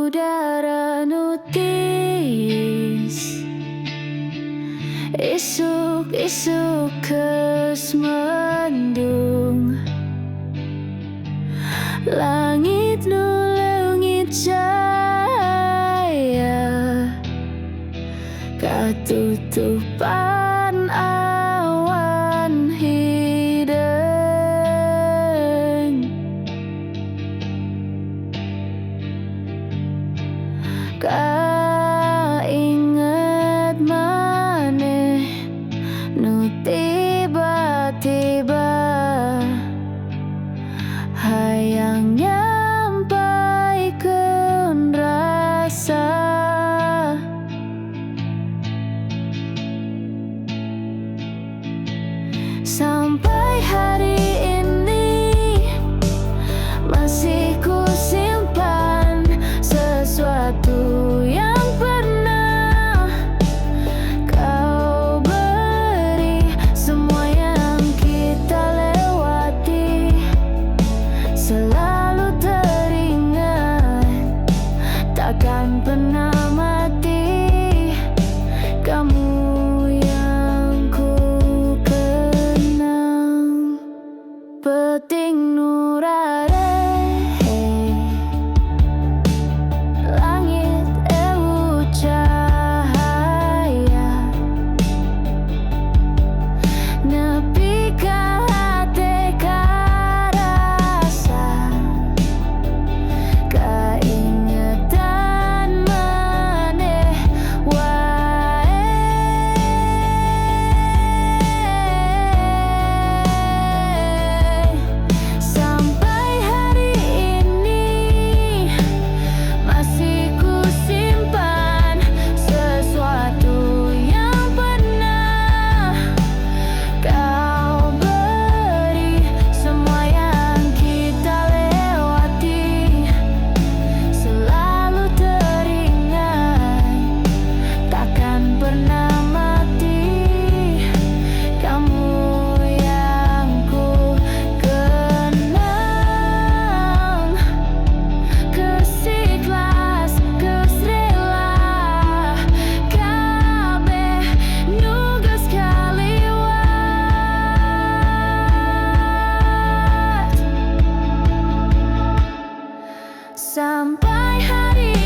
udara nutis isuk-isuk kes mendung, langit nu leungit cahaya katutupan awan hideung. Kainget maneh nu tiba-tiba hayang nyampaikeun rasa. Sampai hari ini masih ku simpan sesuatu yang pernah kau beri. Semua yang kita lewati selalu teringat, takkan pernah mati. Kamu peting nurare, langit ewu cahaya nepi ka hate karasa. Kaingetan maneh wae. Sampai hari